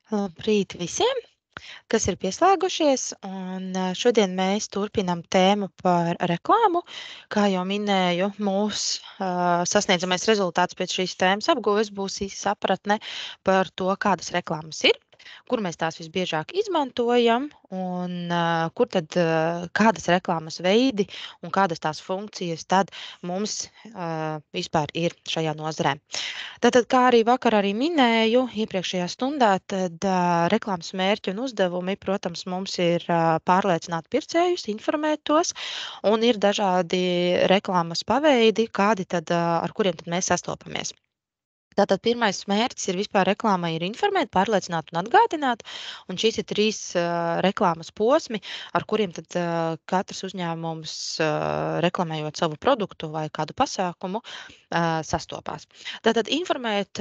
Labrīt visiem, kas ir pieslēgušies, šodien mēs turpinam tēmu par reklāmu. Kā jau minēju, mūsu sasniedzamais rezultāts pēc šīs tēmas apguves būs īsa sapratne par to, kādas reklāmas ir, kur mēs tās visbiežāk izmantojam un kur tad kādas reklāmas veidi un kādas tās funkcijas tad mums vispār ir šajā nozarē. Tātad, kā arī vakar minēju iepriekšējā stundā, tad reklāmas mērķi un uzdevumi, protams, mums ir pārliecināt pircējus, informēt tos, un ir dažādi reklāmas paveidi, kādi tad, ar kuriem tad mēs sastopamies. Tātad pirmais mērķis ir vispār reklāmai ir informēt, pārliecināt un atgādināt, un šīs ir 3 reklāmas posmi, ar kuriem tad katrs uzņēmums, reklamējot savu produktu vai kādu pasākumu, sastopās. Tātad informēt,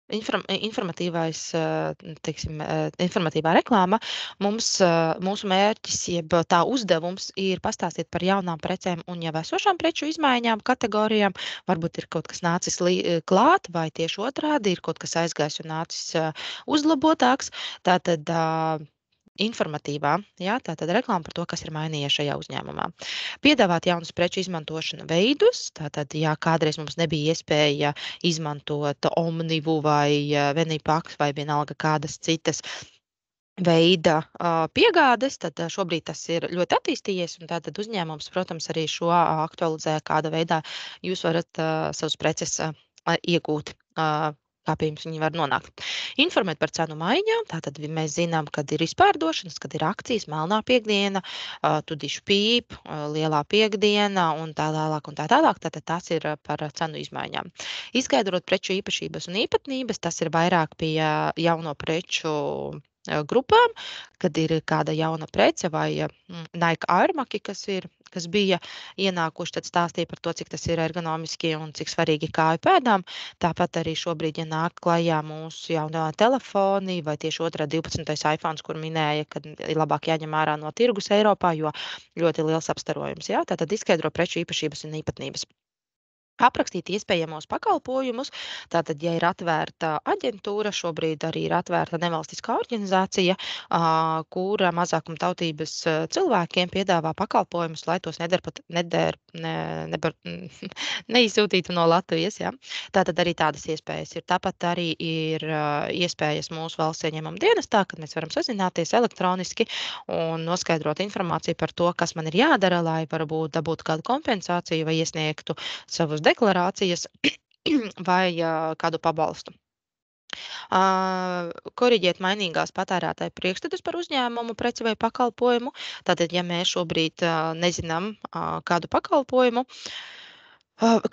informatīvais, teiksim, informatīvā reklāma mūsu mērķis, jeb tā uzdevums ir pastāstīt par jaunām precēm un jau esošām preču izmaiņām, kategorijām. Varbūt ir kaut kas nācis klāt, vai tieši otrādi ir kaut kas aizgājis un nācis uzlabotāks. Tātad informatīvā, jā, tātad reklāma par to, kas ir mainījies šajā uzņēmumā. Piedāvāt jaunus preču izmantošanu veidus, tātad, ja kādreiz mums nebija iespēja izmantot Omnivu vai Venipax vai vienalga kādas citas veida piegādes, tad šobrīd tas ir ļoti attīstījies, un tātad uzņēmums, protams, arī šo aktualizē, kāda veidā jūs varat savus preces iegūt, kā pie jums viņi var nonākt. Informēt par cenu maiņām, tātad mēs zinām, kad ir izpārdošanas, kad ir akcijas, melnā piekdiena, tudīšu pīp, lielā piekdiena un tā tālāk un tā tālāk, tātad tas ir par cenu izmaiņām. Izskaidrot preču īpašības un īpatnības, tas ir vairāk pie jauno preču grupām, kad ir kāda jauna prece vai Nike Airmaki, kas bija ienākuši, tad stāstīja par to, cik tas ir ergonomiski un cik svarīgi kāju pēdām. Tāpat arī šobrīd, ja nāk klajā mūsu jaunā telefoni vai tieši otrā 12. iPhone, kur minēja, ka ir labāk jāņem ārā no tirgus Eiropā, jo ļoti liels apstarojums. Jā? Tātad izskaidro preču īpašības un īpatnības. Aprakstīt iespējamos pakalpojumus. Tātad, ja ir atvērta aģentūra, šobrīd arī ir atvērta nevalstiskā organizācija, kura mazākumtautības cilvēkiem piedāvā pakalpojumus, lai tos neizsūtītu no Latvijas. Ja? Tātad arī tādas iespējas ir. Tāpat arī ir iespējas mūsu valsts ieņēmuma dienestā, kad mēs varam sazināties elektroniski un noskaidrot informāciju par to, kas man ir jādara, lai varbūt dabūtu kādu kompensāciju vai iesniegtu savus deklarācijas vai kādu pabalstu. Koriģēt mainīgās patērētāju priekšstatus par uzņēmumu, preci vai pakalpojumu. Tātad, ja mēs šobrīd nezinām kādu pakalpojumu,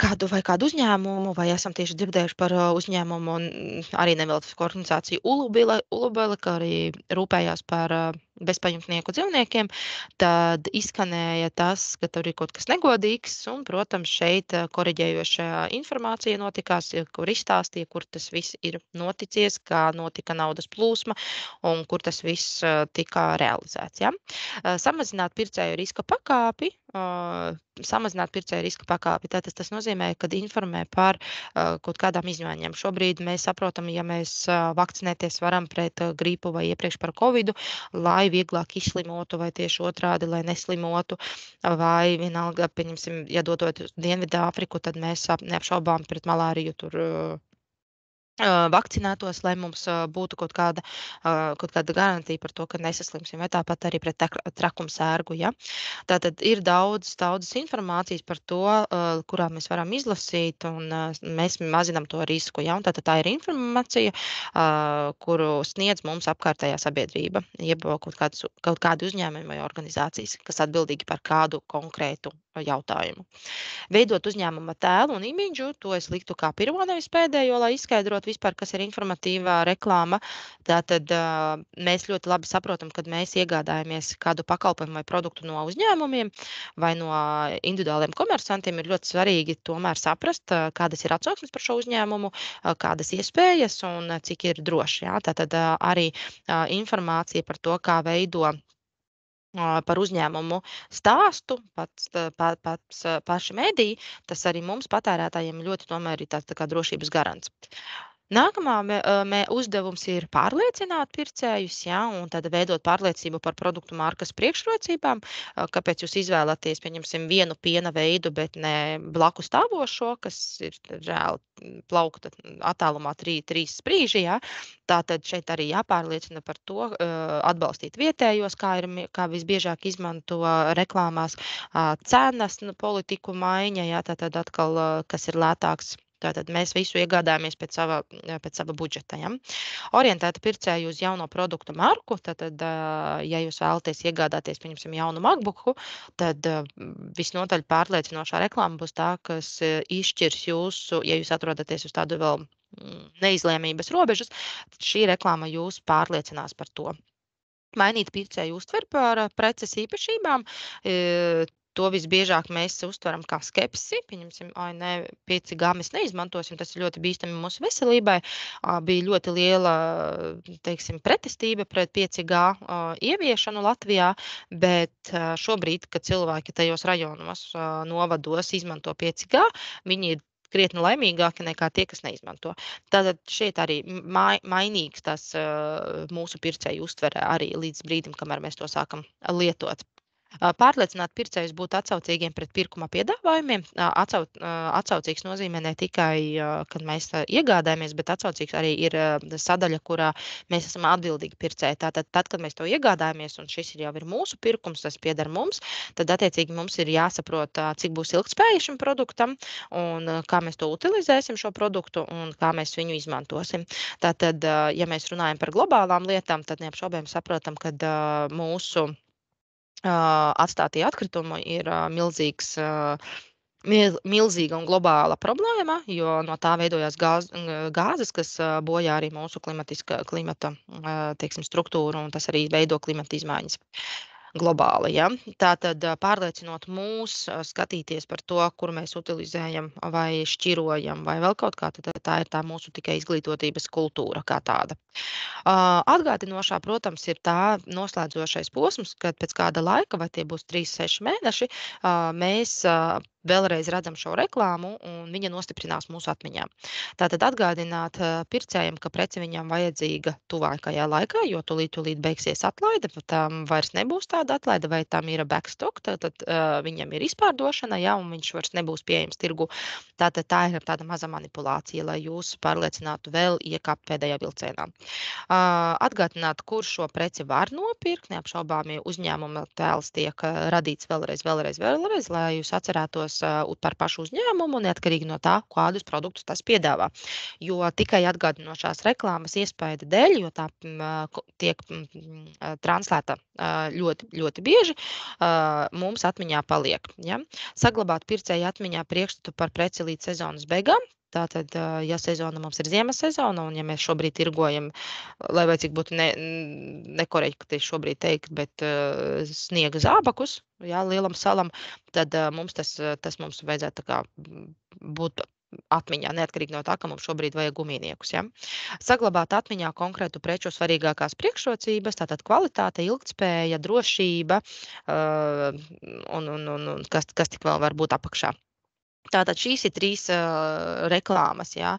kādu uzņēmumu, vai esam tieši dzirdējuši par uzņēmumu un arī nevalstisko organizāciju Ulubele, kā arī rūpējās par bezpajumtnieku dzīvniekiem, tad izskanēja tas, ka tur ir kaut kas negodīgs, un, protams, šeit koriģējošā informācija notikās, kur izstāstīja, kur tas viss ir noticies, kā notika naudas plūsma un kur tas viss tika realizēts. Ja? Samazināt pircēju riska pakāpi. Tātad tas nozīmē, ka informē par kaut kādām izmaiņām. Šobrīd mēs saprotam, ja mēs vakcinēties varam pret gripu vai iepriekš par covidu, lai vieglāk izslimotu vai tieši otrādi, lai neslimotu, vai vienalga, pieņemsim, ja dodot uz Dienvidāfriku, tad mēs neapšaubām pret malāriju tur vakcinētos, lai mums būtu kaut kāda garantija par to, ka nesaslimsim, vai tāpat arī pret trakumsērgu. Ja? Tātad ir daudzas informācijas par to, kurā mēs varam izlasīt, un mēs mazinām to risku. Ja? Un tātad tā ir informācija, kuru sniedz mums apkārtējā sabiedrība, jeb kaut kādi uzņēmumi vai organizācijas, kas atbildīgi par kādu konkrētu jautājumu. Veidot uzņēmuma tēlu un imidžu, to es liktu kā pirmo, nevis pēdējo, lai izskaidrotu vispār, kas ir informatīvā reklāma. Tātad mēs ļoti labi saprotam, kad mēs iegādājamies kādu pakalpojumu vai produktu no uzņēmumiem vai no individuāliem komersantiem, ir ļoti svarīgi tomēr saprast, kādas ir atsauksmes par šo uzņēmumu, kādas iespējas un cik ir droši. Ja? Tātad arī informācija par to, kā veido par uzņēmumu stāstu, paši mediji, tas arī mums patērētājiem ļoti tomēr ir tāds tā kā drošības garants. Nākamā uzdevums ir pārliecināt pircējus, ja, un tad veidot pārliecību par produktu markas priekšrocībām, kāpēc jūs izvēlaties, pieņemsim, vienu piena veidu, bet ne blakus stāvošo, kas ir reāli plaukta attālumā trīs sprīži, ja. Tātad šeit arī jāpārliecina par to, atbalstīt vietējos, kā visbiežāk izmanto reklāmās, cenas, politiku maiņa, ja, tātad atkal, kas ir lētāks. Tātad mēs visu iegādājamies pēc sava budžeta. Ja? Orientēta pircēju uz jauno produktu marku. Tātad, ja jūs vēlaties iegādāties, pieņemsim, jaunu MacBooku, tad visnotaļ pārliecinošā reklāma būs tā, kas izšķirs jūsu, ja jūs atrodaties uz tādu vēl neizlēmības robežas, tad šī reklāma jūs pārliecinās par to. Mainīt pircēju uztveri par preces īpašībām. To visbiežāk mēs uztveram kā skepsi. Pieņemsim, ne, 5G mēs neizmantosim, tas ir ļoti bīstami mūsu veselībai. Bija ļoti liela, teiksim, pretestība pret 5G ieviešanu Latvijā, bet šobrīd, kad cilvēki tajos rajonos, novados izmanto 5G, viņi ir krietni laimīgāki nekā tie, kas neizmanto. Tātad šeit arī mainīgs tas mūsu pircēju uztvere arī līdz brīdim, kamēr mēs to sākam lietot. Pārliecināt pircējus būt atsaucīgiem pret pirkuma piedāvājumiem. Atsaucīgs nozīmē ne tikai, kad mēs iegādājamies, bet atsaucīgs arī ir sadaļa, kurā mēs esam atbildīgi pircēji. Tātad, kad mēs to iegādājamies, un šis jau ir mūsu pirkums, tas pieder mums, tad attiecīgi mums ir jāsaprot, cik būs ilgtspēja šim produktam, un kā mēs to utilizēsim šo produktu, un kā mēs viņu izmantosim. Tātad, ja mēs runājam par globālām lietām, tad neapšaubām saprotam, ka mūsu atstātie atkritumi ir milzīga un globāla problēma, jo no tā veidojās gāzes, kas bojā arī mūsu klimata teiksim, struktūru, un tas arī veido klimata izmaiņas. Globāli, ja? Tātad pārliecinot mūs, skatīties par to, kur mēs utilizējam vai šķirojam vai vēl kaut kā, tad tā ir tā mūsu tikai izglītotības kultūra kā tāda. Atgādinošā, protams, ir tā noslēdzošais posms, kad pēc kāda laika, vai tie būs 3-6 mēneši, mēs vēlreiz redzam šo reklāmu, un viņa nostiprinās mūsu atmiņā. Tātad atgādināt pircējiem, ka prece viņam vajadzīga tuvākajā laikā, jo tūlīt beigsies atlaide, bet tam vairs nebūs tāda atlaide, vai tam ir backstock, tad viņam ir izpārdošana, ja, un viņš vairs nebūs pieejams tirgu. Tātad tā ir tāda maza manipulācija, lai jūs pārliecinātu vēl iekāpt pēdējā vilcienā. Atgādināt, kur šo preci var nopirkt, neapšaubāmi uzņēmuma tēls tiek radīts vēlreiz, lai jūs atcerētos par pašu uzņēmumu, neatkarīgi no tā, kādus produktus tas piedāvā. Jo tikai atgādinošās reklāmas iespēja dēļ, jo tā tiek translēta ļoti, ļoti bieži, mums atmiņā paliek. Ja? Saglabāt pircēju atmiņā priekšstatu par preci līdz sezonas beigām. Tātad, ja sezona mums ir ziemas sezona, un ja mēs šobrīd tirgojam, lai vai cik būtu nekorekti šobrīd teikt, bet sniega zābakus, jā, lielam salam, tad tas mums vajadzētu tā kā būt atmiņā, neatkarīgi no tā, ka mums šobrīd vajag gumijniekus. Ja? Saglabāt atmiņā konkrētu preču svarīgākās priekšrocības, tātad kvalitāte, ilgtspēja, drošība un kas tik vēl var būt apakšā. Tātad šīs ir 3 reklāmas, ja?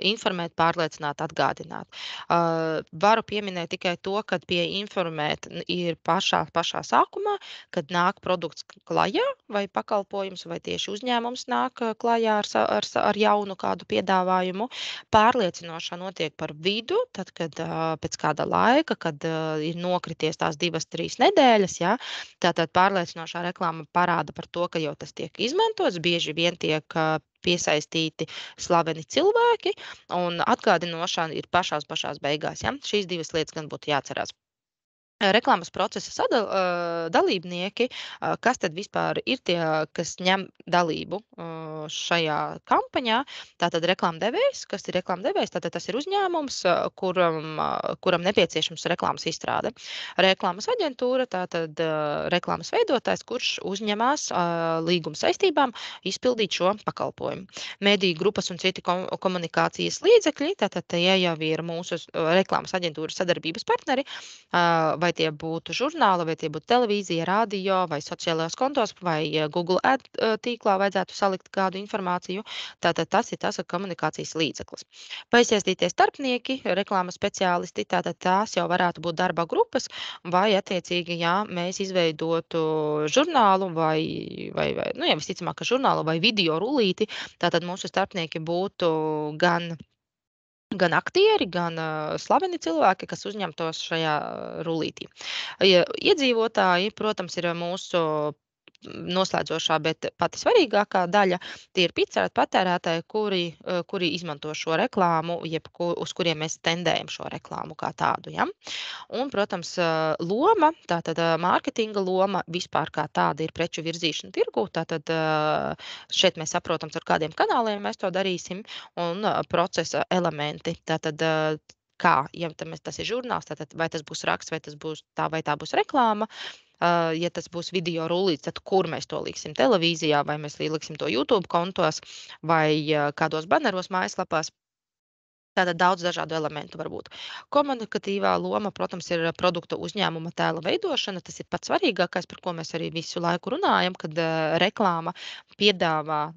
Informēt, pārliecināt, atgādināt. Varu pieminēt tikai to, ka pie informēt ir pašā sākumā, kad nāk produkts klajā vai pakalpojums, vai tieši uzņēmums nāk klajā ar jaunu kādu piedāvājumu. Pārliecinošā notiek par vidu, tad, kad pēc kāda laika, kad ir nokrities tās 2-3 nedēļas, ja? Tātad pārliecinošā reklāma parāda par to, ka jau tas tiek izmantots, bieži vien tiek piesaistīti slaveni cilvēki, un atgādinošana ir pašās beigās. Ja? Šīs 2 lietas gan būtu jāatcerās. Reklāmas procesa dalībnieki, kas tad vispār ir tie, kas ņem dalību šajā kampaņā. Tātad reklāmdevējs, kas ir reklāmdevējs, tātad tas ir uzņēmums, kuram nepieciešams reklāmas izstrāde. Reklāmas aģentūra, tātad reklāmas veidotājs, kurš uzņemās līguma saistībām izpildīt šo pakalpojumu. Mediju grupas un citi komunikācijas līdzekļi, tātad tie jau ir mūsu reklāmas aģentūras sadarbības partneri, vai vai tie būtu žurnāli, vai tie būtu televīzija, radio, vai sociālajos kontos, vai Google Ad tīklā vajadzētu salikt kādu informāciju. Tātad tas ir tas komunikācijas līdzeklis. Paiesaistītie starpnieki, reklāmas speciālisti, tātad tās jau varētu būt darba grupas, vai attiecīgi, ja mēs izveidotu žurnālu vai nu, ja visticamāk, ka žurnālu vai video rulīti, tātad mūsu starpnieki būtu gan aktieri, gan slaveni cilvēki, kas uzņemtos šajā rulītī. Iedzīvotāji, protams, ir mūsu noslēdzošā, bet pati svarīgākā daļa tie ir patērētāji, kuri izmanto šo reklāmu, uz kuriem mēs tendējam šo reklāmu kā tādu. Ja? Un, protams, loma, tātad mārketinga loma vispār kā tāda ir preču virzīšana tirgu. Tātad šeit mēs saprotam, ar kādiem kanāliem mēs to darīsim un procesa elementi. Tātad kā, ja tas ir žurnāls, tātad vai tas būs raksts, vai tas būs vai tā būs reklāma. Ja tas būs video rullīts, tad kur mēs to liksim televīzijā, vai mēs liksim to YouTube kontos, vai kādos baneros mājaslapās. Tātad daudz dažādu elementu var būt. Komunikatīvā loma, protams, ir produkta uzņēmuma tēla veidošana. Tas ir pats svarīgākais, par ko mēs arī visu laiku runājam, kad reklāma piedāvā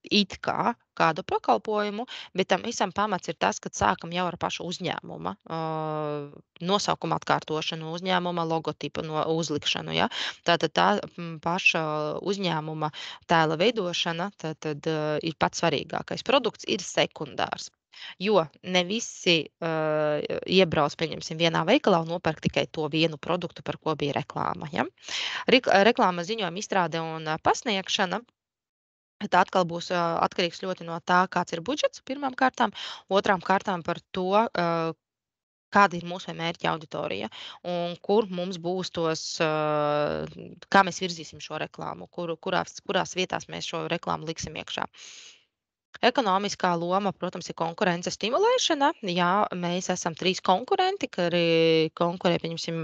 it kā kādu pakalpojumu, bet tam visam pamats ir tas, ka sākam jau ar pašu uzņēmuma nosaukuma atkārtošanu, uzņēmuma logotipu uzlikšanu. Ja? Tātad tā paša uzņēmuma tēla veidošana tad ir pats svarīgākais. Produkts ir sekundārs. Jo ne visi iebrauc, pieņemsim, vienā veikalā un nopērk tikai to vienu produktu, par ko bija reklāma. Ja? Reklāmas ziņojuma izstrāde un pasniegšana. Tā atkal būs atkarīgs ļoti no tā, kāds ir budžets pirmām kārtām, otrām kārtām par to, kāda ir mūsu mērķa auditorija un kur mums būs kā mēs virzīsim šo reklāmu, kurās vietās mēs šo reklāmu liksim iekšā. Ekonomiskā loma, protams, ir konkurences stimulēšana. Jā, mēs esam 3 konkurenti, kuri konkurē, pieņemsim,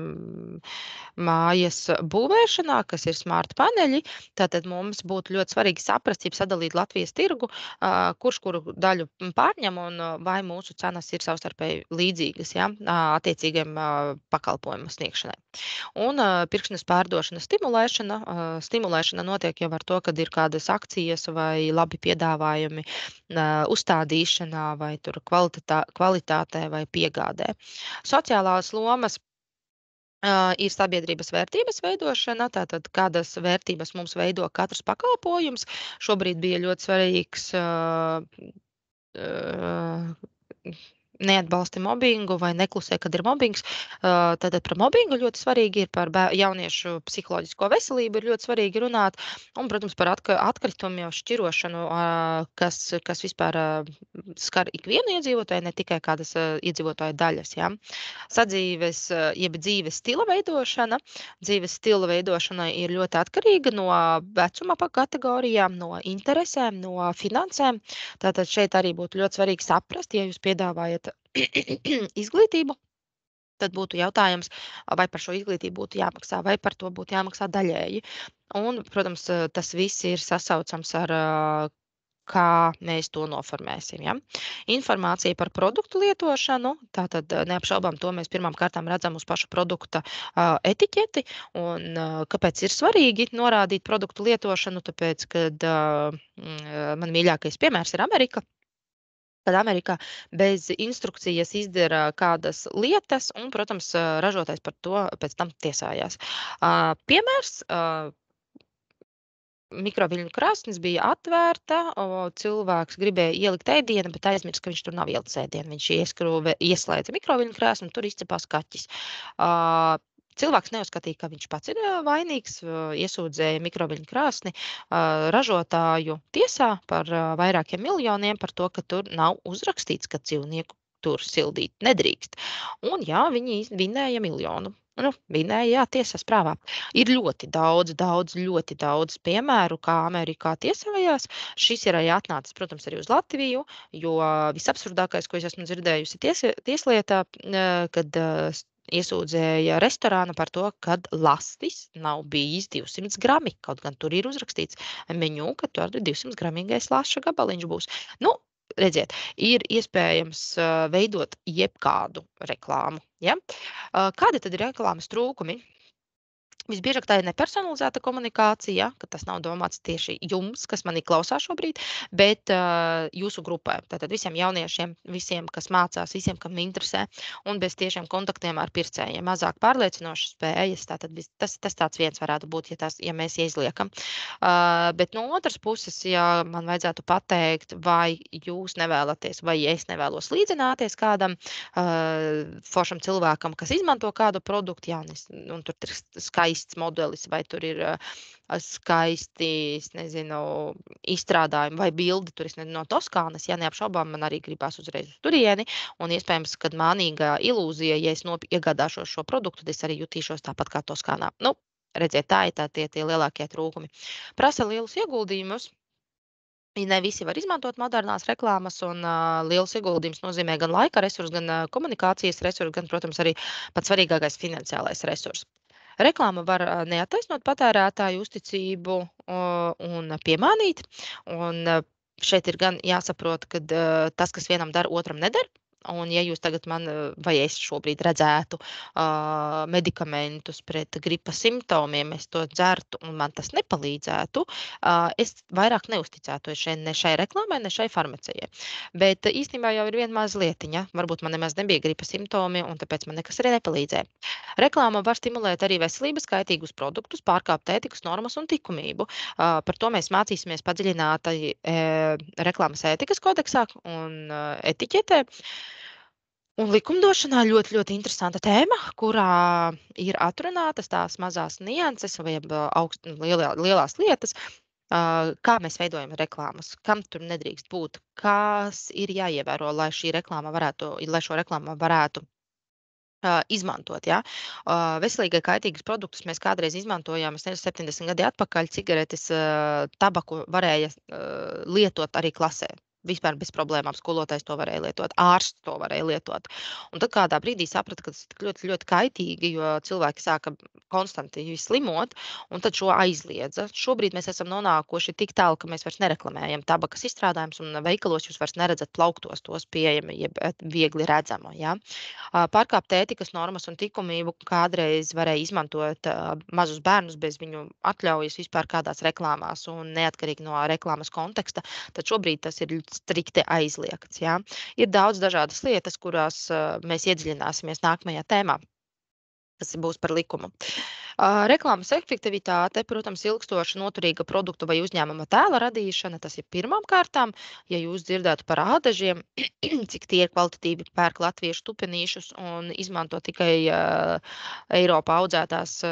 mājas būvēšanā, kas ir smart paneļi. Tātad mums būtu ļoti svarīgi saprast, ja sadalīt Latvijas tirgu, kurš kuru daļu pārņem un vai mūsu cenas ir savstarpēji līdzīgas, ja, attiecīgiem pakalpojumu sniegšanai. Un pirkšanas pārdošanas stimulēšana notiek jau ar to, kad ir kādas akcijas vai labi piedāvājumi uzstādīšanā vai tur kvalitātē vai piegādē. Sociālās lomas ir sabiedrības vērtības veidošana, tātad kādas vērtības mums veido katrs pakalpojums. Šobrīd bija ļoti svarīgs neatbalsti mobbingu vai neklusē, kad ir mobbings. Tātad par mobbingu ļoti svarīgi ir, par jauniešu psiholoģisko veselību ir ļoti svarīgi runāt, un, protams, par atkritumu jau šķirošanu, kas vispār skar ikvienu iedzīvotāju, ne tikai kādas iedzīvotāju daļas. Ja? Sadzīves, jeb dzīves stila veidošana. Dzīves stila veidošana ir ļoti atkarīga no vecuma kategorijām, no interesēm, no finansēm. Tātad šeit arī būtu ļoti svarīgi saprast, ja jūs piedāvājat izglītību, tad būtu jautājums, vai par šo izglītību būtu jāmaksā, vai par to būtu jāmaksā daļēji. Un, protams, tas viss ir sasaucams ar kā mēs to noformēsim. Ja? Informācija par produktu lietošanu, tātad neapšaubām to mēs pirmām kārtām redzam uz paša produkta etiķeti, un kāpēc ir svarīgi norādīt produktu lietošanu, tāpēc, kad man mīļākais piemērs ir Amerika. Kad Amerikā bez instrukcijas izdara kādas lietas, un, protams, ražotājs par to pēc tam tiesājās. Piemērs. Mikroviļņu krāsnes bija atvērta, cilvēks gribēja ielikt ēdienu, bet aizmirst, ka viņš tur nav ielicis ēdienu. Viņš ieslēdza mikroviļņu krāsni, un tur izcepās kaķis. Cilvēks neuzskatīja, ka viņš pats ir vainīgs, iesūdzēja mikroviļņu krāsni ražotāju tiesā par vairākiem miljoniem par to, ka tur nav uzrakstīts, ka dzīvnieku tur sildīt nedrīkst. Un jā, viņi vinēja miljonu. Vinēja, jā, tiesas prāvā. Ir ļoti daudz piemēru, kā Amerikā tiesājās. Šis ir arī atnācis, protams, arī uz Latviju, jo visabsurdākais, ko es esmu dzirdējusi tieslietā, kad iesūdzēja restorānu par to, kad lastis nav bijis 200 grami. Kaut gan tur ir uzrakstīts meņū, ka tur 200 gramīgais laša gabaliņš būs. redziet, ir iespējams veidot jebkādu reklāmu. Ja? Kādi tad ir reklāmas trūkumi? Visbiežāk tā ir nepersonalizēta komunikācija, ka tas nav domāts tieši jums, kas manī klausās šobrīd, bet jūsu grupai. Tātad visiem jauniešiem, visiem, kas mācās, visiem, kam interesē, un bez tiešiem kontaktiem ar pircējiem. Mazāk pārliecinošas spējas, tātad tas tāds viens varētu būt, ja mēs izliekam. Bet no otras puses, ja man vajadzētu pateikt, vai jūs nevēlaties, vai es nevēlos līdzināties kādam foršam cilvēkam, kas izmanto kādu produktu, jā, un tur ir skaists modelis, vai tur ir skaisti, es nezinu, izstrādājumi vai bildi, tur es nezinu, no Toskānas, ja neapšaubām, man arī gribās uzreiz uz turieni, un iespējams, kad mānīgā ilūzija, ja es iegādāšos šo produktu, tad es arī jutīšos tāpat kā Toskānā. Nu, redziet, tā ir tie lielākie trūkumi. Prasa lielus ieguldījumus. Ne visi var izmantot modernās reklāmas, un liels ieguldījums nozīmē gan laika resursu, gan komunikācijas resursu, gan, protams, arī pats svarīgākais finansiālais resurs. Reklāma var neattaisnot patērētāju uzticību un piemānīt. Un šeit ir gan jāsaprot, ka tas, kas vienam dara, otram nedara. Un, ja jūs tagad man, vai es šobrīd redzētu medikamentus pret gripas simptomiem, es to dzertu un man tas nepalīdzētu, es vairāk neusticētu ne šai reklāmai, ne šai farmacijai. Bet īstenībā jau ir viena maza lietiņa. Varbūt man nemaz nebija gripas simptomi, un tāpēc man nekas arī nepalīdzēja. Reklāma var stimulēt arī veselības kaitīgus produktus, pārkāpt ētikas normas un likumību. Par to mēs mācīsimies padziļināti reklāmas ētikas kodeksā un etiķetē. Un likumdošanā ļoti, ļoti interesanta tēma, kurā ir atrunātas tās mazās nianses vai lielās lietas, kā mēs veidojam reklāmas, kam tur nedrīkst būt, kas ir jāievēro, lai šo reklāmu varētu izmantot. Ja? Veselīgai kaitīgus produktus mēs kādreiz izmantojām, 70 gadi atpakaļ, cigaretes, tabaku varēja lietot arī klasē. Vispār bez problēmām skolotājs to varēja lietot, ārsts to varēja lietot. Un tad kādā brīdī saprata, ka tas ir ļoti, ļoti kaitīgi, jo cilvēki sāka konstanti slimot, un tad šo aizliedza. Šobrīd mēs esam nonākuši tik tālu, ka mēs vairs nereklamējam tabakas izstrādājumus, un veikalos jūs vairs neredzat plauktos tos pieejami, jeb viegli redzamu. Ja? Pārkāpt ētikas normas un likumību kādreiz varēja izmantot mazus bērnus bez viņu atļaujas vispār kādās reklāmās un neatkarīgi no reklāmas konteksta, tad šobrīd tas ir strikti aizliegts. Ja? Ir daudz dažādas lietas, kurās mēs iedziļināsimies nākamajā tēmā, kas būs par likumu. Reklāmas efektivitāte, protams, ilgstoša noturīga produktu vai uzņēmuma tēla radīšana, tas ir pirmām kārtām. Ja jūs dzirdētu par ādažiem, cik tie ir kvalitatīvi pērk latviešu tupenīšus un izmanto tikai Eiropā audzētās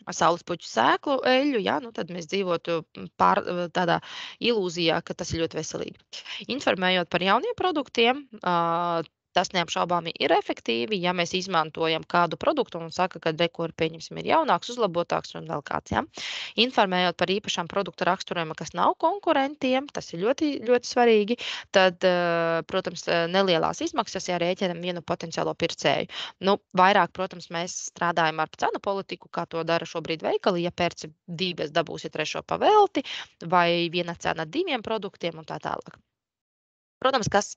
saulespuķu sēklu eļļu, ja, nu tad mēs dzīvotu tādā ilūzijā, ka tas ir ļoti veselīgi. Informējot par jauniem produktiem, tas neapšaubāmi ir efektīvi, ja mēs izmantojam kādu produktu un saka, ka rekur, pieņemsim, ir jaunāks, uzlabotāks un vēl kāds. Ja? Informējot par īpašām produktu raksturojumiem, kas nav konkurentiem, tas ir ļoti, ļoti svarīgi, tad, protams, nelielās izmaksas jārēķinam vienu potenciālo pircēju. Nu, vairāk, protams, mēs strādājam ar cenu politiku, kā to dara šobrīd veikali. Ja pērci divas, dabūsi trešo pavelti, vai viena cena diviem produktiem un tā tālāk. Protams, kas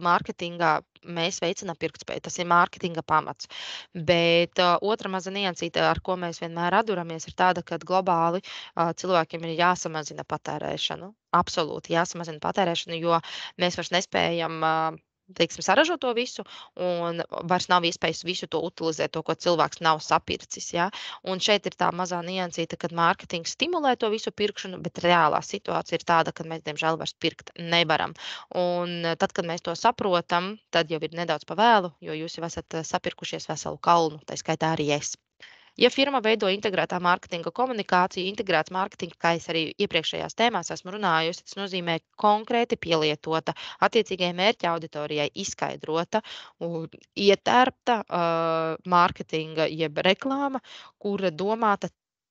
mārketingā mēs veicinām pirktspēju, tas ir mārketinga pamats. Bet otra maza niansīte, ar ko mēs vienmēr atduramies, ir tāda, ka globāli cilvēkiem ir jāsamazina patērēšanu. Absolūti jāsamazina patērēšanu, jo mēs vairs nespējam teiksim, saražot to visu, un vairs nav iespējas visu to utilizēt, to, ko cilvēks nav sapircis. Ja? Un šeit ir tā mazā niansīte, kad mārketings stimulē to visu pirkšanu, bet reālā situācija ir tāda, ka mēs, diemžēl, vairs pirkt nevaram. Un tad, kad mēs to saprotam, tad jau ir nedaudz pa vēlu, jo jūs jau esat sapirkušies veselu kalnu, tā skaitā arī es. Ja firma veido integrētā mārketinga komunikāciju, integrēts mārketings, kā es arī iepriekšējās tēmās esmu runājusi, tas nozīmē konkrēti pielietota attiecīgajai mērķa auditorijai izskaidrota un ietērpta mārketinga jeb reklāma, kura domāta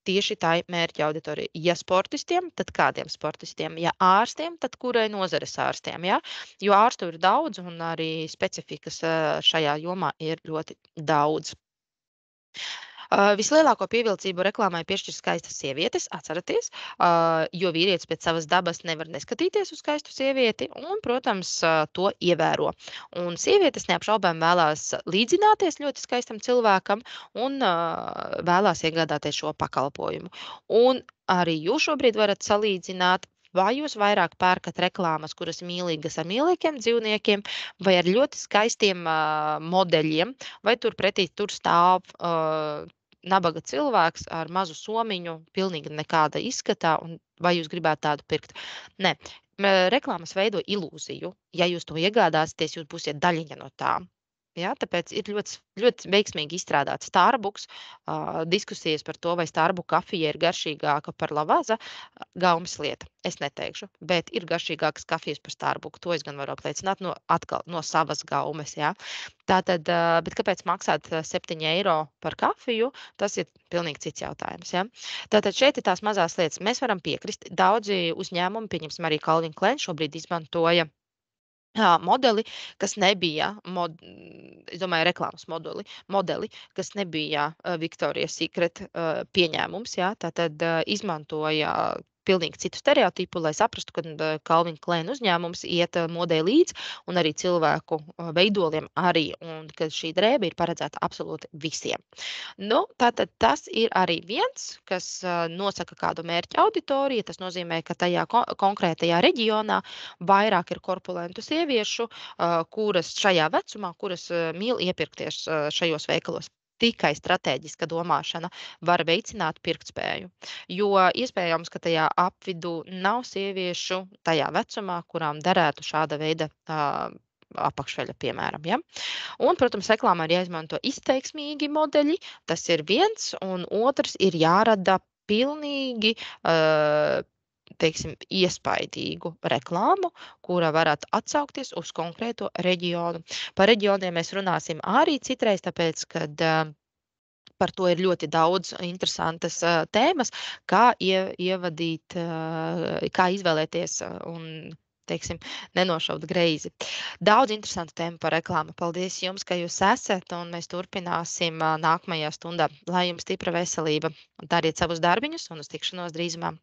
tieši tā mērķa auditorija. Ja sportistiem, tad kādiem sportistiem? Ja ārstiem, tad kurai nozares ārstiem? Ja? Jo ārstu ir daudz un arī specifikas šajā jomā ir ļoti daudz. Vislielāko pievilcību reklāmai piešķir skaistas sievietes, atceraties, jo vīrietis pēc savas dabas nevar neskatīties uz skaistu sievieti un, protams, to ievēro. Un sievietes neapšaubām vēlās līdzināties ļoti skaistam cilvēkam un vēlās iegādāties šo pakalpojumu. Un arī jūs šobrīd varat salīdzināt, vai jūs vairāk pērkat reklāmas, kuras mīlīgas ar mīlīgiem dzīvniekiem, vai ar ļoti skaistiem modeļiem, vai turpretī tur stāv nabaga cilvēks ar mazu somiņu, pilnīgi nekāda izskatā, un vai jūs gribētu tādu pirkt? Nē, reklāmas veido ilūziju. Ja jūs to iegādāsieties, jūs būsiet daļiņa no tā. Ja, tāpēc ir ļoti, ļoti veiksmīgi izstrādāts Starbucks. Diskusijas par to, vai Starbucks kafija ir garšīgāka par Lavazza, gaumas lieta. Es neteikšu, bet ir garšīgākas kafijas par Starbucks. To es gan varu apliecināt no savas gaumes. Ja. Tātad, bet kāpēc maksāt 7 eiro par kafiju? Tas ir pilnīgi cits jautājums. Ja. Tātad šeit ir tās mazās lietas. Mēs varam piekrist. Daudzi uzņēmumi, pieņemsim arī Calvin Klein, šobrīd izmantoja modeli, kas nebija, es domāju, reklāmas modeli, kas nebija Victoria's Secret pieņēmums. Ja? Tātad izmantoja pilnīgi citu stereotipu, lai saprastu, ka Calvin Klein uzņēmums iet modē līdz un arī cilvēku veidoliem arī, un ka šī drēbe ir paredzēta absolūti visiem. Nu, tātad tas ir arī viens, kas nosaka kādu mērķa auditoriju. Tas nozīmē, ka tajā konkrētajā reģionā vairāk ir korpulentu sieviešu, kuras šajā vecumā, kuras mīl iepirkties šajos veikalos. Tikai stratēģiska domāšana var veicināt pirktspēju, jo iespējams, ka tajā apvidū nav sieviešu tajā vecumā, kurām derētu šāda veida apakšveļa, piemēram. Ja? Un, protams, reklāmā ir jāizmanto izteiksmīgi modeļi, tas ir viens, un otrs ir jārada pilnīgi teiksim, iespaidīgu reklāmu, kura varētu atsaukties uz konkrēto reģionu. Par reģioniem mēs runāsim arī citreiz, tāpēc, kad par to ir ļoti daudz interesantas tēmas, kā ievadīt, kā izvēlēties un teiksim, nenošaut greizi. Daudz interesantu tēmu par reklāmu. Paldies jums, ka jūs esat, un mēs turpināsim nākamajā stundā. Lai jums stipra veselība, dariet savus darbiņus un uz tikšanos drīzumā.